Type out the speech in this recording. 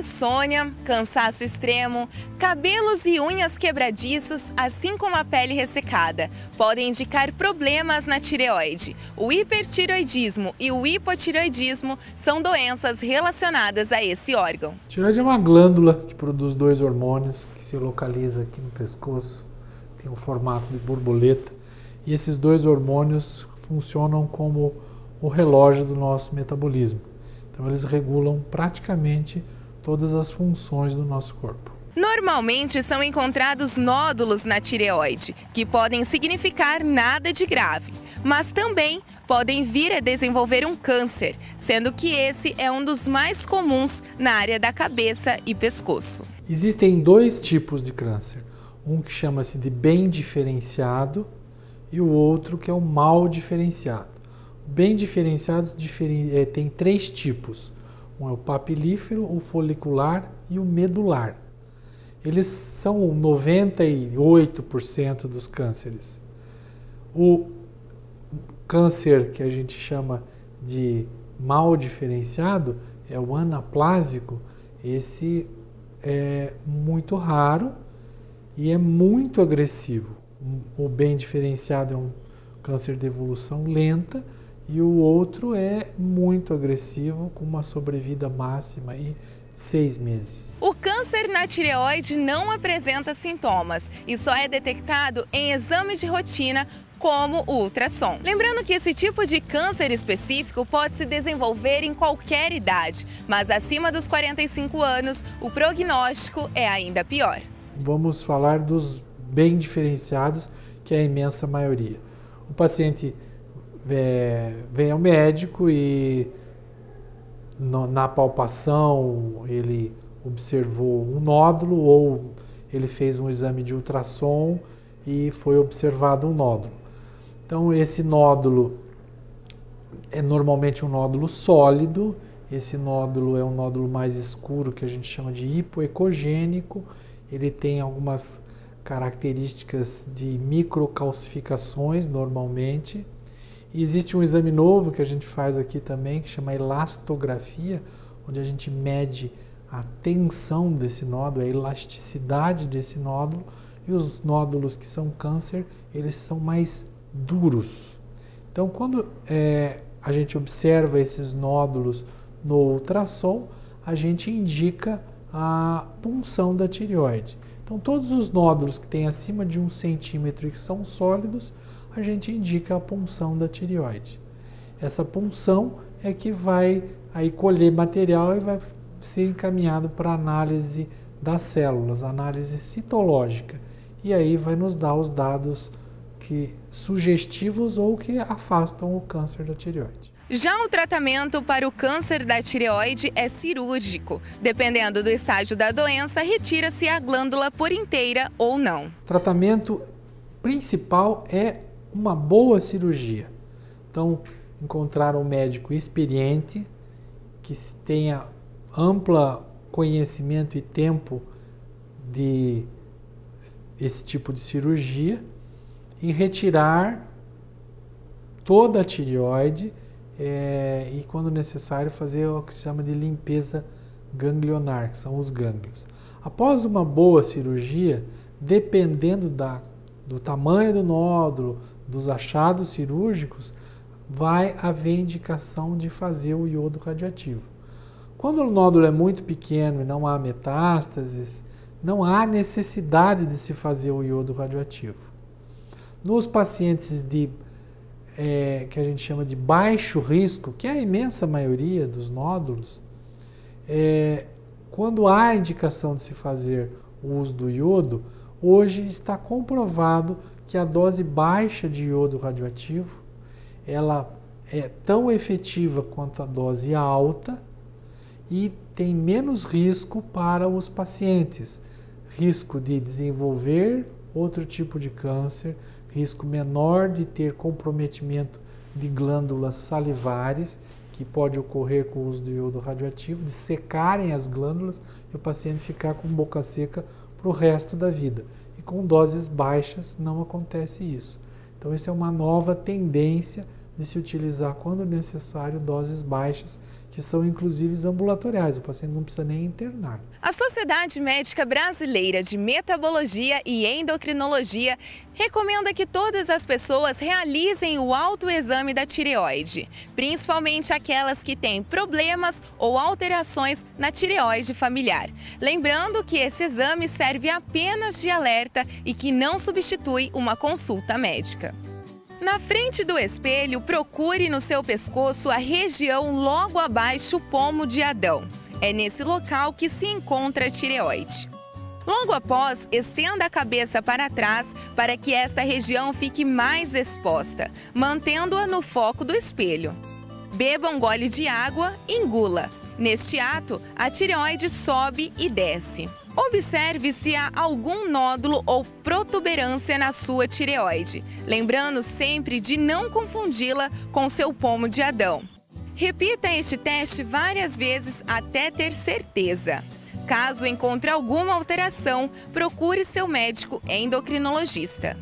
insônia, cansaço extremo, cabelos e unhas quebradiços, assim como a pele ressecada, podem indicar problemas na tireoide. O hipertireoidismo e o hipotireoidismo são doenças relacionadas a esse órgão. A tireoide é uma glândula que produz dois hormônios que se localiza aqui no pescoço, tem um formato de borboleta, e esses dois hormônios funcionam como o relógio do nosso metabolismo. Então eles regulam praticamente todas as funções do nosso corpo. Normalmente são encontrados nódulos na tireoide, que podem significar nada de grave, mas também podem vir a desenvolver um câncer, sendo que esse é um dos mais comuns na área da cabeça e pescoço. Existem dois tipos de câncer, um que chama-se de bem diferenciado e o outro que é o mal diferenciado. Bem diferenciados tem três tipos. Um é o papilífero, o folicular e o medular. Eles são 98% dos cânceres. O câncer que a gente chama de mal diferenciado é o anaplásico. Esse é muito raro e é muito agressivo. O bem diferenciado é um câncer de evolução lenta, e o outro é muito agressivo, com uma sobrevida máxima de 6 meses. O câncer na tireoide não apresenta sintomas e só é detectado em exames de rotina, como o ultrassom. Lembrando que esse tipo de câncer específico pode se desenvolver em qualquer idade, mas acima dos 45 anos, o prognóstico é ainda pior. Vamos falar dos bem diferenciados, que é a imensa maioria. O paciente vem ao médico e na palpação ele observou um nódulo ou ele fez um exame de ultrassom e foi observado um nódulo. Então esse nódulo é normalmente um nódulo sólido, esse nódulo é um nódulo mais escuro que a gente chama de hipoecogênico, ele tem algumas características de microcalcificações normalmente. E existe um exame novo que a gente faz aqui também, que chama elastografia, onde a gente mede a tensão desse nódulo, a elasticidade desse nódulo, e os nódulos que são câncer, eles são mais duros. Então, quando a gente observa esses nódulos no ultrassom, a gente indica a punção da tireoide. Então, todos os nódulos que têm acima de 1 centímetro e que são sólidos, a gente indica a punção da tireoide. Essa punção é que vai aí colher material e vai ser encaminhado para análise das células, análise citológica. E aí vai nos dar os dados sugestivos ou que afastam o câncer da tireoide. Já o tratamento para o câncer da tireoide é cirúrgico. Dependendo do estágio da doença, retira-se a glândula por inteira ou não. O tratamento principal é uma boa cirurgia. Então, encontrar um médico experiente, que tenha amplo conhecimento e tempo de esse tipo de cirurgia e retirar toda a tireoide e, quando necessário, fazer o que se chama de limpeza ganglionar, que são os gânglios. Após uma boa cirurgia, dependendo do tamanho do nódulo, dos achados cirúrgicos, vai haver indicação de fazer o iodo radioativo. Quando o nódulo é muito pequeno e não há metástases, não há necessidade de se fazer o iodo radioativo. Nos pacientes que a gente chama de baixo risco, que é a imensa maioria dos nódulos, quando há indicação de se fazer o uso do iodo, hoje está comprovado que a dose baixa de iodo radioativo, ela é tão efetiva quanto a dose alta e tem menos risco para os pacientes. Risco de desenvolver outro tipo de câncer, risco menor de ter comprometimento de glândulas salivares, que pode ocorrer com o uso do iodo radioativo, de secarem as glândulas e o paciente ficar com boca seca para o resto da vida. E com doses baixas não acontece isso. Então, isso é uma nova tendência de se utilizar, quando necessário, doses baixas, que são inclusive ambulatoriais, o paciente não precisa nem internar. A Sociedade Médica Brasileira de Metabologia e Endocrinologia recomenda que todas as pessoas realizem o autoexame da tireoide, principalmente aquelas que têm problemas ou alterações na tireoide familiar. Lembrando que esse exame serve apenas de alerta e que não substitui uma consulta médica. Na frente do espelho, procure no seu pescoço a região logo abaixo o pomo de Adão. É nesse local que se encontra a tireoide. Logo após, estenda a cabeça para trás para que esta região fique mais exposta, mantendo-a no foco do espelho. Beba um gole de água e engula. Neste ato, a tireoide sobe e desce. Observe se há algum nódulo ou protuberância na sua tireoide, lembrando sempre de não confundi-la com seu pomo de Adão. Repita este teste várias vezes até ter certeza. Caso encontre alguma alteração, procure seu médico endocrinologista.